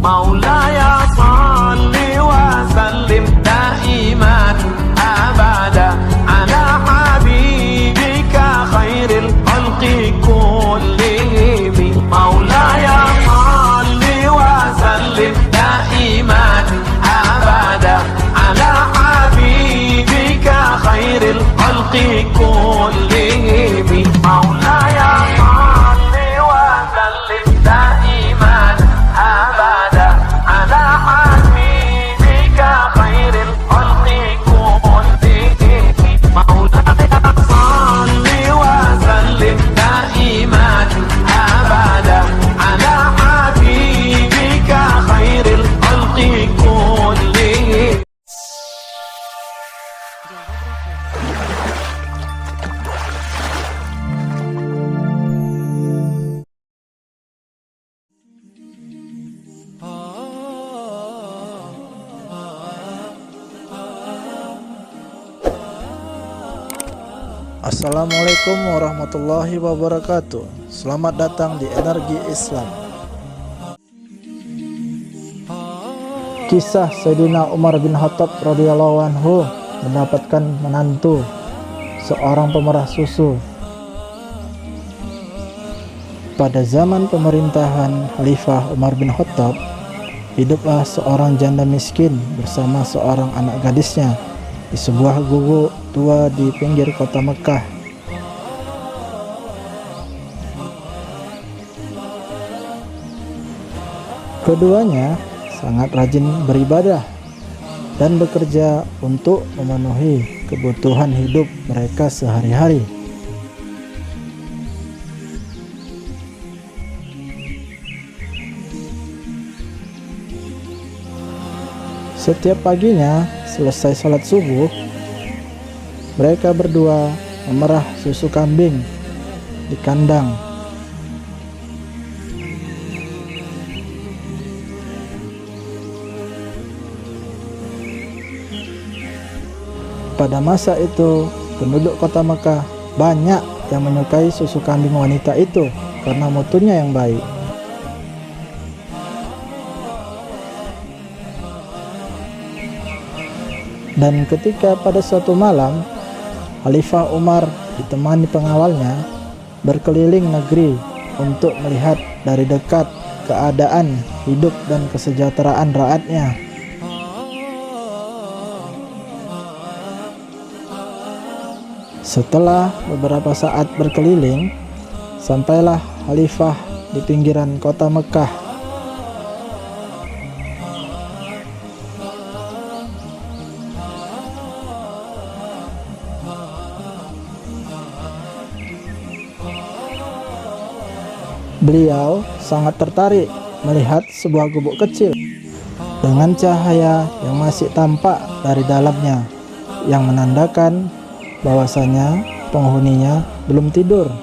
مولاي صل وسلم دائما أبدا على حبيبك خير الخلق كلهم مولاي صل وسلم دائما أبدا على حبيبك خير الخلق كلهم مولاي صل وسلم دائما أبدا على حبيبك خير الخلق كلهم مولاي صل وسلم دائما أبدا على حبيبك خير الخلق كلهم. Assalamualaikum warahmatullahi wabarakatuh. Selamat datang di Energi Islam. Kisah Sayyidina Umar bin Khattab radhiyallahu anhu mendapatkan menantu, seorang pemerah susu. Pada zaman pemerintahan Khalifah Umar bin Khattab, hiduplah seorang janda miskin bersama seorang anak gadisnya di sebuah gubuk tua di pinggir kota Mekah. Keduanya sangat rajin beribadah dan bekerja untuk memenuhi kebutuhan hidup mereka sehari-hari. Setiap paginya selesai sholat subuh, mereka berdua memerah susu kambing di kandang. Pada masa itu, penduduk kota Mekah banyak yang menyukai susu kambing wanita itu karena mutunya yang baik. Dan ketika pada suatu malam, Khalifah Umar ditemani pengawalnya berkeliling negeri untuk melihat dari dekat keadaan hidup dan kesejahteraan rakyatnya. Setelah beberapa saat berkeliling, sampailah Khalifah di pinggiran kota Mekah. Beliau sangat tertarik melihat sebuah gubuk kecil dengan cahaya yang masih tampak dari dalamnya, yang menandakan bahwasanya penghuninya belum tidur.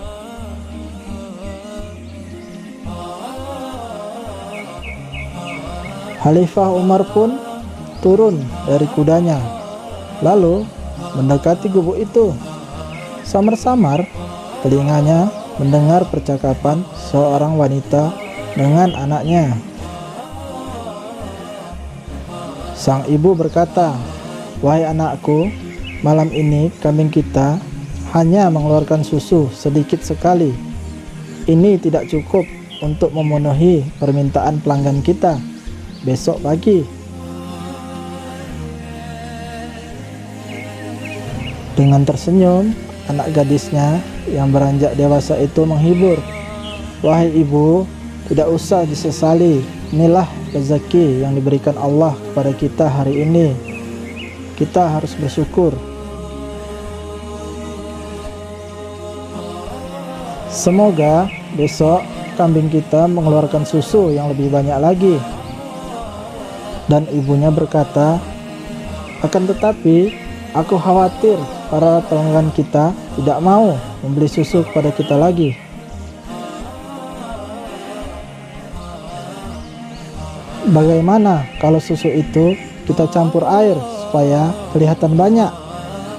Khalifah Umar pun turun dari kudanya, lalu mendekati gubuk itu. Samar-samar telinganya mendengar percakapan seorang wanita dengan anaknya. Sang ibu berkata, "Wahai anakku, malam ini kambing kita hanya mengeluarkan susu sedikit sekali. Ini tidak cukup untuk memenuhi permintaan pelanggan kita besok pagi." Dengan tersenyum, anak gadisnya yang beranjak dewasa itu menghibur, "Wahai ibu, tidak usah disesali. Inilah rezeki yang diberikan Allah kepada kita hari ini. Kita harus bersyukur. Semoga besok kambing kita mengeluarkan susu yang lebih banyak lagi." Dan ibunya berkata, "Akan tetapi aku khawatir para pelanggan kita tidak mau membeli susu kepada kita lagi." "Bagaimana kalau susu itu kita campur air supaya kelihatan banyak?"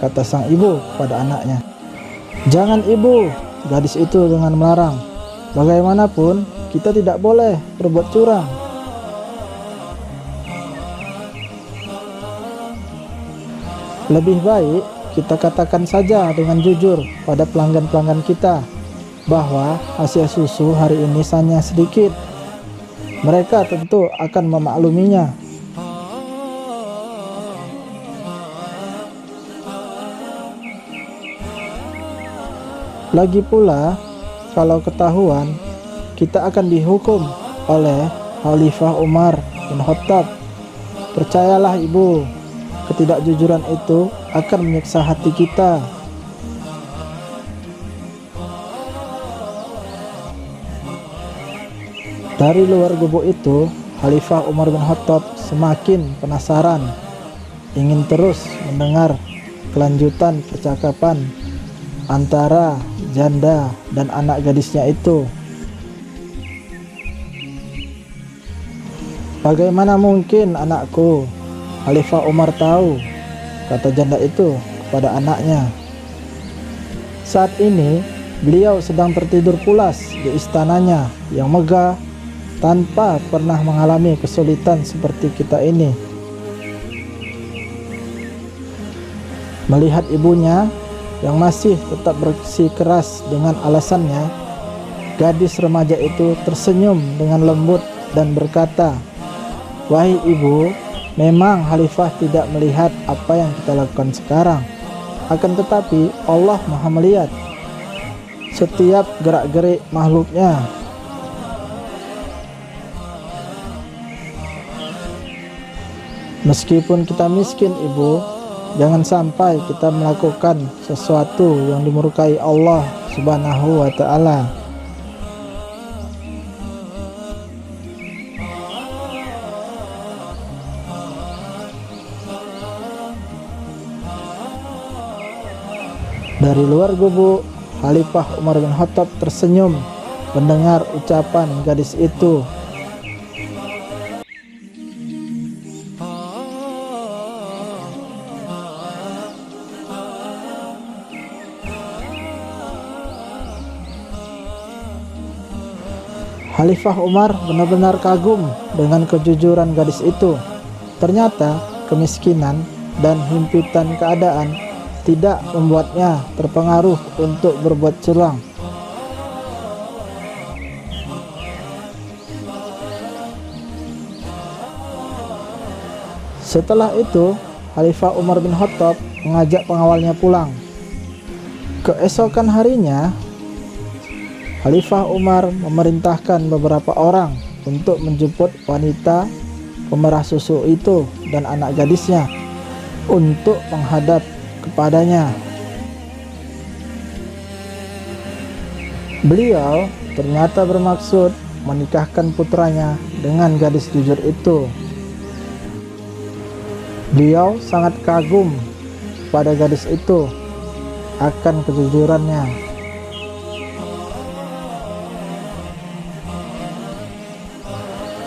kata sang ibu pada anaknya. "Jangan ibu," gadis itu dengan melarang. "Bagaimanapun kita tidak boleh berbuat curang." Lebih baik kita katakan saja dengan jujur pada pelanggan-pelanggan kita bahwa hasil susu hari ini hanya sedikit. Mereka tentu akan memakluminya. Lagi pula, kalau ketahuan, kita akan dihukum oleh Khalifah Umar bin Khattab. Percayalah ibu, ketidakjujuran itu akan menyiksa hati kita. Dari luar gubuk itu, Khalifah Umar bin Khattab semakin penasaran, ingin terus mendengar kelanjutan percakapan antara janda dan anak gadisnya itu. Bagaimana mungkin anakku? Khalifah Umar tahu, kata janda itu kepada anaknya. Saat ini beliau sedang tertidur pulas di istananya yang megah tanpa pernah mengalami kesulitan seperti kita ini. Melihat ibunya yang masih tetap bersikeras dengan alasannya, gadis remaja itu tersenyum dengan lembut dan berkata, "Wahai ibu, memang Khalifah tidak melihat apa yang kita lakukan sekarang. Akan tetapi Allah Maha melihat setiap gerak-gerik makhluknya. Meskipun kita miskin ibu, jangan sampai kita melakukan sesuatu yang dimurkai Allah Subhanahu wa ta'ala." Dari luar gubuk, Khalifah Umar bin Khattab tersenyum mendengar ucapan gadis itu. Khalifah Umar benar-benar kagum dengan kejujuran gadis itu. Ternyata kemiskinan dan himpitan keadaan tidak membuatnya terpengaruh untuk berbuat curang. Setelah itu, Khalifah Umar bin Khattab mengajak pengawalnya pulang. Keesokan harinya, Khalifah Umar memerintahkan beberapa orang untuk menjemput wanita pemerah susu itu dan anak gadisnya untuk menghadap kepadanya. Beliau ternyata bermaksud menikahkan putranya dengan gadis jujur itu. Beliau sangat kagum pada gadis itu akan kejujurannya.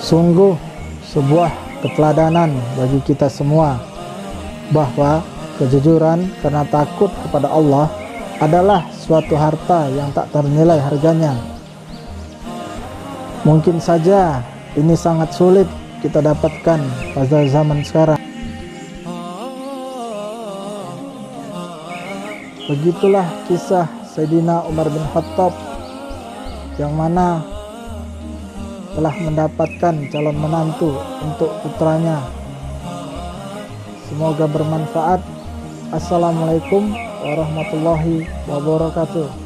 Sungguh sebuah keteladanan bagi kita semua bahwa kejujuran karena takut kepada Allah adalah suatu harta yang tak ternilai harganya. Mungkin saja ini sangat sulit kita dapatkan pada zaman sekarang. Begitulah kisah Sayyidina Umar bin Khattab yang mana telah mendapatkan calon menantu untuk putranya. Semoga bermanfaat. Assalamualaikum warahmatullahi wabarakatuh.